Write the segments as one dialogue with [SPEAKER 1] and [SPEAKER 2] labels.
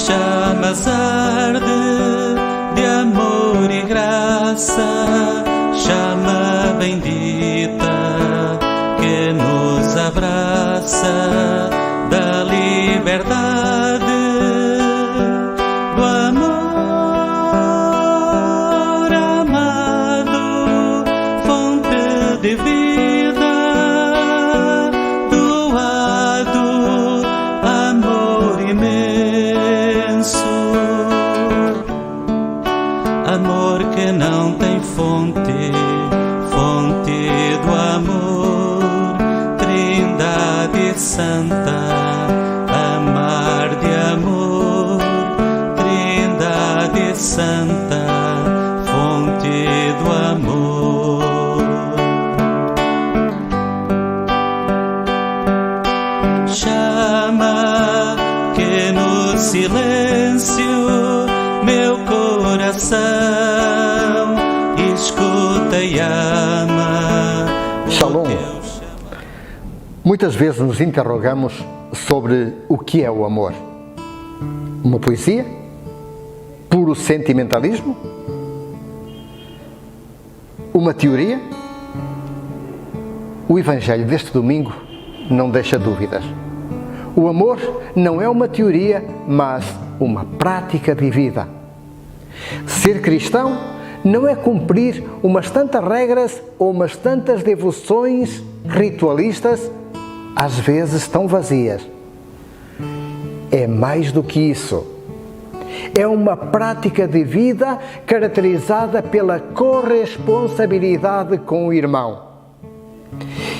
[SPEAKER 1] chamas arde de amor e graça, chama bendita que nos abraça da liberdade, do amor amado, fonte de vida, doado, amor imenso, amor que não tem fonte, fonte do amor, Trindade Santa, amar de amor, Trindade Santa, fonte do amor. Chama que no silêncio meu coração escuta e ama.
[SPEAKER 2] Shalom. Muitas vezes nos interrogamos sobre o que é o amor. Uma poesia? Puro sentimentalismo? Uma teoria? O Evangelho deste domingo não deixa dúvidas. O amor não é uma teoria, mas uma prática de vida. Ser cristão não é cumprir umas tantas regras ou umas tantas devoções ritualistas, às vezes tão vazias. É mais do que isso. É uma prática de vida caracterizada pela corresponsabilidade com o irmão.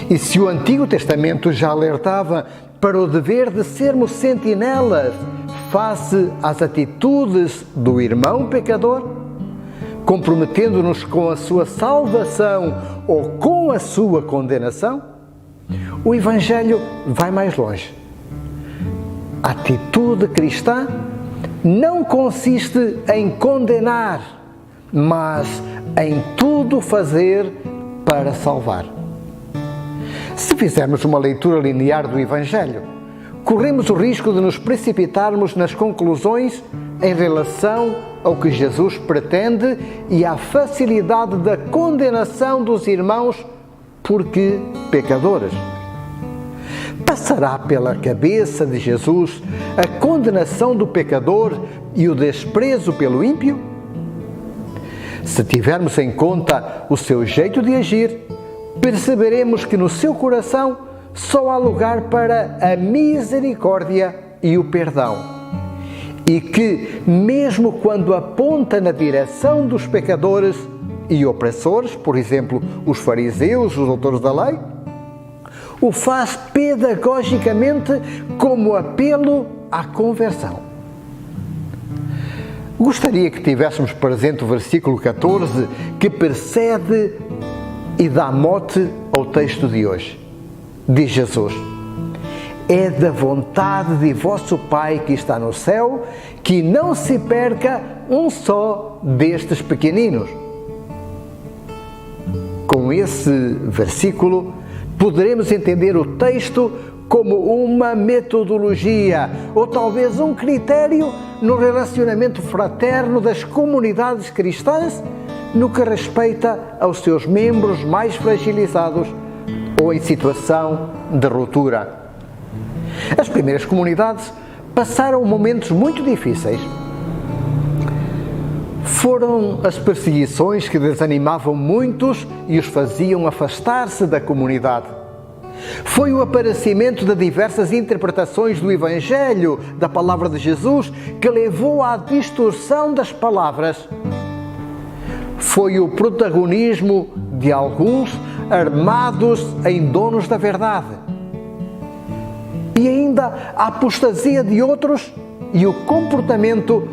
[SPEAKER 2] E se o Antigo Testamento já alertava para o dever de sermos sentinelas face às atitudes do irmão pecador, comprometendo-nos com a sua salvação ou com a sua condenação, o Evangelho vai mais longe. A atitude cristã não consiste em condenar, mas em tudo fazer para salvar. Se fizermos uma leitura linear do Evangelho, corremos o risco de nos precipitarmos nas conclusões em relação ao que Jesus pretende e à facilidade da condenação dos irmãos porque pecadores. Passará pela cabeça de Jesus a condenação do pecador e o desprezo pelo ímpio? Se tivermos em conta o seu jeito de agir, perceberemos que no seu coração só há lugar para a misericórdia e o perdão. E que, mesmo quando aponta na direção dos pecadores e opressores, por exemplo, os fariseus, os doutores da lei, o faz pedagogicamente como apelo à conversão. Gostaria que tivéssemos presente o versículo 14 que precede e dá mote ao texto de hoje. Diz Jesus: é da vontade de vosso Pai que está no céu que não se perca um só destes pequeninos. Com esse versículo, poderemos entender o texto como uma metodologia ou talvez um critério no relacionamento fraterno das comunidades cristãs no que respeita aos seus membros mais fragilizados ou em situação de ruptura. As primeiras comunidades passaram momentos muito difíceis. Foram as perseguições que desanimavam muitos e os faziam afastar-se da comunidade. Foi o aparecimento de diversas interpretações do Evangelho, da palavra de Jesus, que levou à distorção das palavras. Foi o protagonismo de alguns armados em donos da verdade. E ainda a apostasia de outros e o comportamento,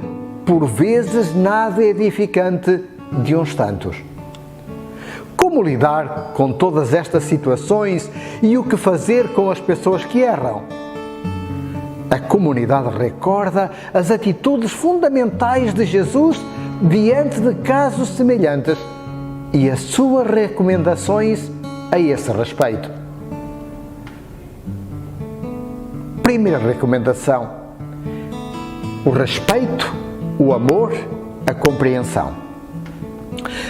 [SPEAKER 2] por vezes nada edificante, de uns tantos. Como lidar com todas estas situações e o que fazer com as pessoas que erram? A comunidade recorda as atitudes fundamentais de Jesus diante de casos semelhantes e as suas recomendações a esse respeito. Primeira recomendação: o respeito, o amor, a compreensão.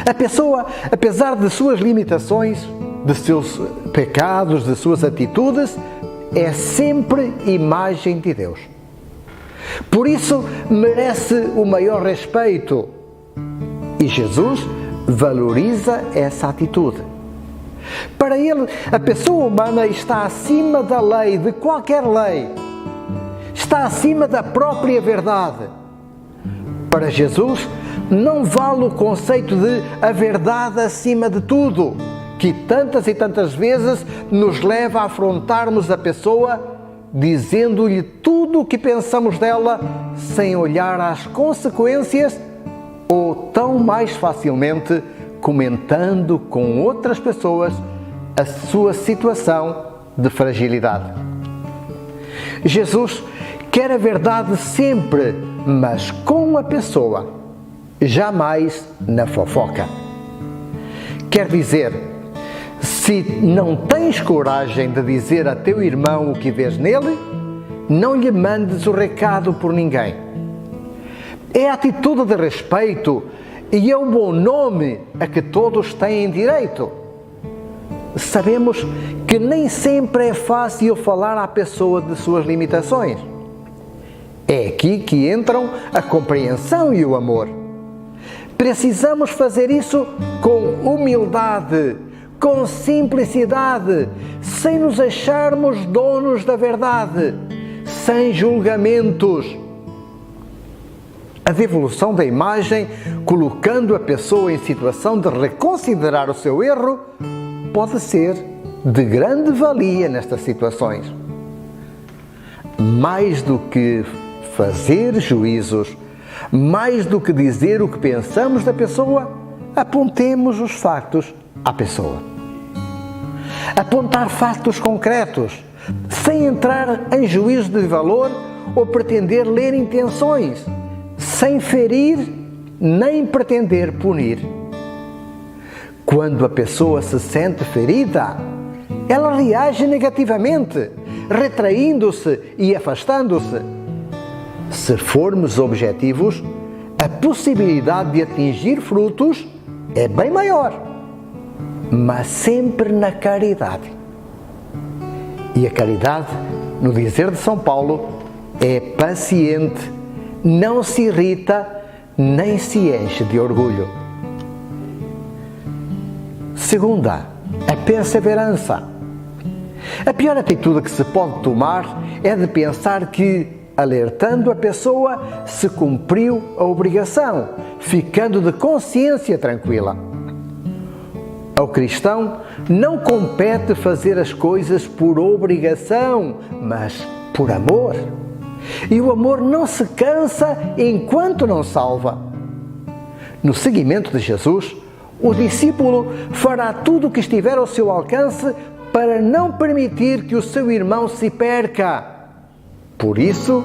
[SPEAKER 2] A pessoa, apesar de suas limitações, de seus pecados, de suas atitudes, é sempre imagem de Deus. Por isso, merece o maior respeito. E Jesus valoriza essa atitude. Para ele, a pessoa humana está acima da lei, de qualquer lei. Está acima da própria verdade. Para Jesus, não vale o conceito de a verdade acima de tudo, que tantas e tantas vezes nos leva a afrontarmos a pessoa dizendo-lhe tudo o que pensamos dela sem olhar às consequências ou tão mais facilmente comentando com outras pessoas a sua situação de fragilidade. Jesus quer a verdade sempre, mas com a pessoa, jamais na fofoca. Quer dizer, se não tens coragem de dizer a teu irmão o que vês nele, não lhe mandes o recado por ninguém. É a atitude de respeito e é um bom nome a que todos têm direito. Sabemos que nem sempre é fácil falar à pessoa de suas limitações. É aqui que entram a compreensão e o amor. Precisamos fazer isso com humildade, com simplicidade, sem nos acharmos donos da verdade, sem julgamentos. A devolução da imagem, colocando a pessoa em situação de reconsiderar o seu erro, pode ser de grande valia nestas situações. Mais do que fazer juízos, mais do que dizer o que pensamos da pessoa, apontemos os factos à pessoa. Apontar factos concretos, sem entrar em juízo de valor ou pretender ler intenções, sem ferir nem pretender punir. Quando a pessoa se sente ferida, ela reage negativamente, retraindo-se e afastando-se. Se formos objetivos, a possibilidade de atingir frutos é bem maior, mas sempre na caridade. E a caridade, no dizer de São Paulo, é paciente, não se irrita, nem se enche de orgulho. Segunda, a perseverança. A pior atitude que se pode tomar é de pensar que, alertando a pessoa, se cumpriu a obrigação, ficando de consciência tranquila. Ao cristão não compete fazer as coisas por obrigação, mas por amor. E o amor não se cansa enquanto não salva. No seguimento de Jesus, o discípulo fará tudo o que estiver ao seu alcance para não permitir que o seu irmão se perca. Por isso,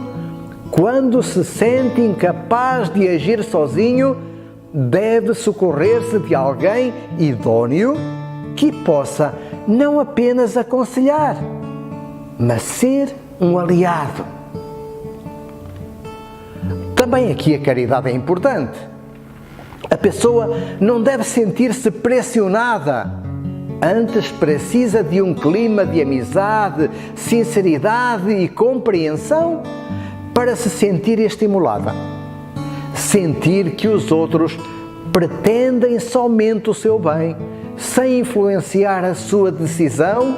[SPEAKER 2] quando se sente incapaz de agir sozinho, deve socorrer-se de alguém idôneo que possa não apenas aconselhar, mas ser um aliado. Também aqui a caridade é importante. A pessoa não deve sentir-se pressionada, antes precisa de um clima de amizade, sinceridade e compreensão para se sentir estimulada. Sentir que os outros pretendem somente o seu bem, sem influenciar a sua decisão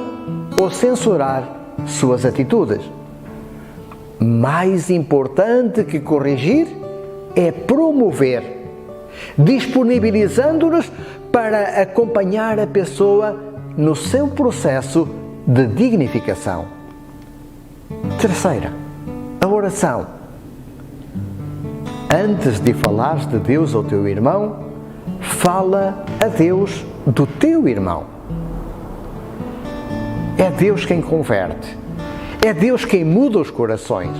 [SPEAKER 2] ou censurar suas atitudes. Mais importante que corrigir é promover, disponibilizando-nos para acompanhar a pessoa no seu processo de dignificação. Terceira, a oração. Antes de falares de Deus ao teu irmão, fala a Deus do teu irmão. É Deus quem converte. É Deus quem muda os corações.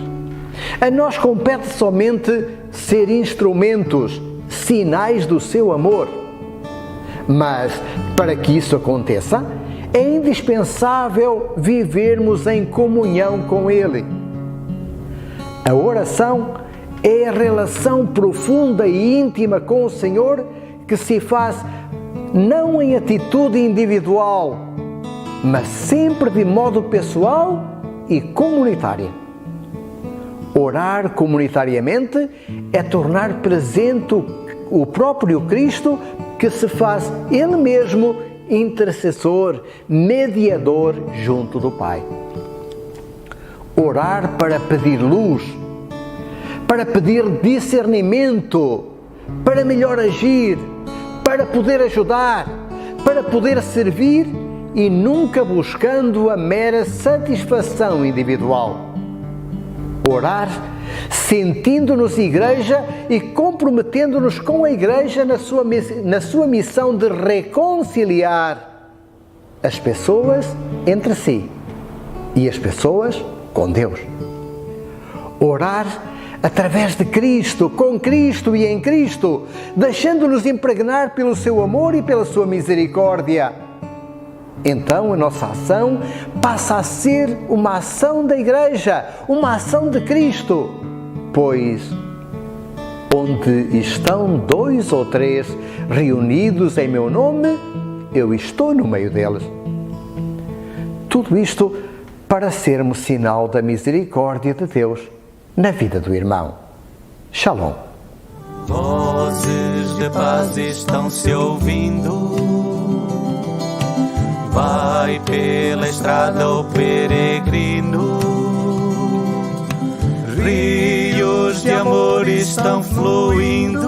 [SPEAKER 2] A nós compete somente ser instrumentos, sinais do seu amor. Mas, para que isso aconteça, é indispensável vivermos em comunhão com Ele. A oração É a relação profunda e íntima com o Senhor que se faz não em atitude individual, mas sempre de modo pessoal e comunitário. Orar comunitariamente é tornar presente o próprio Cristo, que se faz Ele mesmo intercessor, mediador junto do Pai. Orar para pedir luz, para pedir discernimento, para melhor agir, para poder ajudar, para poder servir e nunca buscando a mera satisfação individual. Orar sentindo-nos Igreja e comprometendo-nos com a Igreja na sua missão de reconciliar as pessoas entre si e as pessoas com Deus. Orar através de Cristo, com Cristo e em Cristo, deixando-nos impregnar pelo seu amor e pela sua misericórdia. Então a nossa ação passa a ser uma ação da Igreja, uma ação de Cristo, pois onde estão 2 ou 3 reunidos em meu nome, eu estou no meio deles. Tudo isto para sermos sinal da misericórdia de Deus na vida do irmão. Shalom.
[SPEAKER 1] Vozes de paz estão se ouvindo. Vai pela estrada o peregrino. Rios de amor estão fluindo.